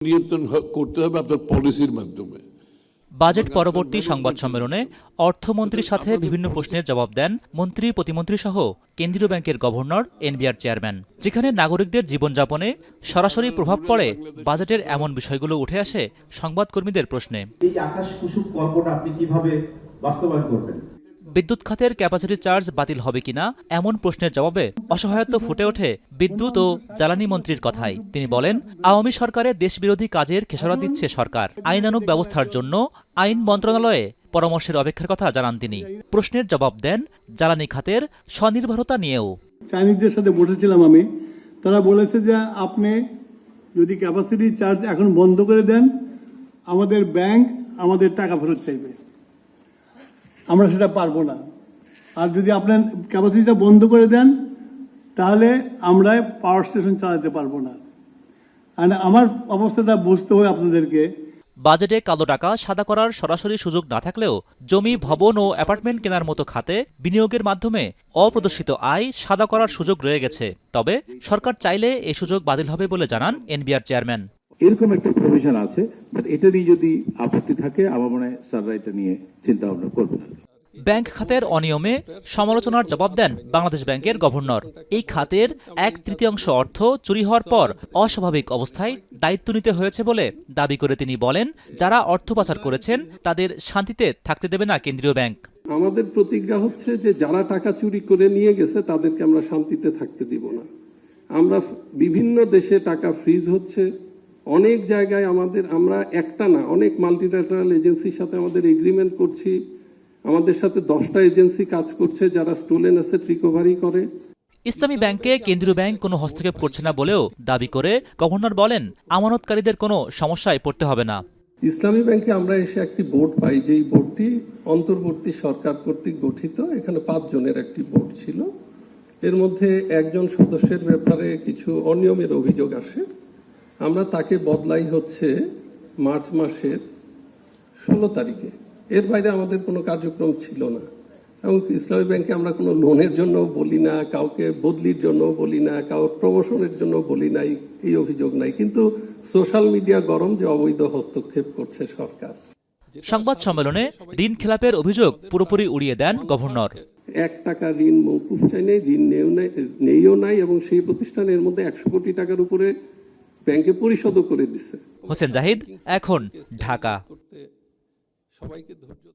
নিয়ন্ত্রণ করতে হবে আপনার পলিসির মাধ্যমে। বাজেট পরবর্তী সংবাদ সম্মেলনে অর্থমন্ত্রীর সাথে বিভিন্ন প্রশ্নের জবাব দেন মন্ত্রী প্রতিমন্ত্রী সহ কেন্দ্রীয় ব্যাংকের গভর্নর, এনবিআর চেয়ারম্যান। যেখানে নাগরিকদের জীবনযাপনে সরাসরি প্রভাব পড়ে, বাজেটের এমন বিষয়গুলো উঠে আসে সংবাদকর্মীদের প্রশ্নে। এই আকাশ কুসুম কল্পনা আপনি কিভাবে বাস্তবায়ন করবেন? বিদ্যুৎ খাতের ক্যাপাসিটি চার্জ বাতিল হবে কিনা এমন প্রশ্নের জবাবে অসহায়ত্ব ফুটে ওঠে বিদ্যুৎ ও জ্বালানি মন্ত্রীর কথায়। তিনি বলেন, আওয়ামী সরকারের দেশবিরোধী কাজের খেসারত দিচ্ছে সরকার। আইনানুগ ব্যবস্থার জন্য আইন মন্ত্রণালয়ে পরামর্শের অপেক্ষার কথা জানান তিনি। প্রশ্নের জবাব দেন জ্বালানি খাতের স্বনির্ভরতা নিয়েও। চাইনিজদের সাথে বসেছিলাম আমি, তারা বলেছে যে আপনি যদি ক্যাপাসিটি চার্জ এখন বন্ধ করে দেন, আমাদের ব্যাংক আমাদের টাকা ফেরত চাইবে, আমরা সেটা পারবো না। আর যদি আপনার ক্যাপাসিটিটা বন্ধ করে দেন, তাহলে আমরা পাওয়ার স্টেশন চালাতে পারবো না। আর আমার অবস্থাটা বুঝতে হবে আপনাদেরকে। বাজেটে কালো টাকা সাদা করার সরাসরি সুযোগ না থাকলেও জমি, ভবন ও অ্যাপার্টমেন্ট কেনার মতো খাতে বিনিয়োগের মাধ্যমে অপ্রদর্শিত আয় সাদা করার সুযোগ রয়ে গেছে। তবে সরকার চাইলে এই সুযোগ বাতিল হবে বলে জানান এনবিআর চেয়ারম্যান। এরকম একটা প্রভিশন আছে, বাট এটা নিয়ে যদি আপত্তি থাকে আমার মনে হয় স্যাররা এটা নিয়ে চিন্তা ভাবনা করবেন। ব্যাংক খাতের অনিয়মে সমালোচনার জবাব দেন বাংলাদেশ ব্যাংকের গভর্নর। এই খাতের 1/3 অর্থ চুরি হওয়ার পর অস্বাভাবিক অবস্থায় দায়িত্ব নিতে হয়েছে বলে দাবি করে তিনি বলেন, যারা অর্থ পাচার করেছেন তাদের শান্তিতে থাকতে দেবে না কেন্দ্রীয় ব্যাংক। আমাদের প্রতিজ্ঞা হচ্ছে যে যারা টাকা চুরি করে নিয়ে গেছে তাদেরকে আমরা শান্তিতে থাকতে দিব না। আমরা বিভিন্ন দেশে টাকা ফ্রিজ হচ্ছে, অনেক জায়গায় আমরা একটা না অনেক মাল্টিল্যাটারাল এজেন্সির সাথে আমাদের এগ্রিমেন্ট করছি। আমাদের সাথে 10টা এজেন্সি কাজ করছে যারা স্টোলেন অ্যাসেট রিকভারি করে। ইসলামী ব্যাংকে কেন্দ্রীয় ব্যাংক কোনো হস্তক্ষেপ করছে না বলেও দাবি করে গভর্নর বলেন, আমানতকারীদের কোনো সমস্যায় পড়তে হবে না। ইসলামী ব্যাংকে আমরা এসে একটি বোর্ড পাই, যেই বোর্ডটি অন্তর্বর্তী সরকার কর্তৃক গঠিত। এখানে 5 জনের একটি বোর্ড ছিল। এর মধ্যে একজন সদস্যের ব্যাপারে কিছু অনিয়মের অভিযোগ আসে। আমরা তাকে বদলাই হচ্ছে মার্চ মাসের 16 তারিখে। এর বাইরে আমাদের কোনো কার্যক্রম ছিল না। এবং ইসলামী ব্যাংকে আমরা কোনো লোনের জন্য বলি না, কাউকে বদলির জন্য বলি না, কাউর প্রমোশনের জন্য বলি নাই, এই অভিযোগ নাই। কিন্তু সোশ্যাল মিডিয়া গরম যে অবৈধ হস্তক্ষেপ করছে সরকার। সংবাদ সম্মেলনে ঋণ খেলাপের অভিযোগ পুরোপুরি উড়িয়ে দেন গভর্নর। 1 টাকা ঋণ মৌকুফ চাই নাই, ঋণ নেইও নাই, এবং সেই প্রতিষ্ঠানের মধ্যে 100 কোটি টাকার উপরে ব্যাংকে পরিশোধও করে দিচ্ছে। হোসেন জাহিদ, এখন, ঢাকা। সবাইকে ধৈর্য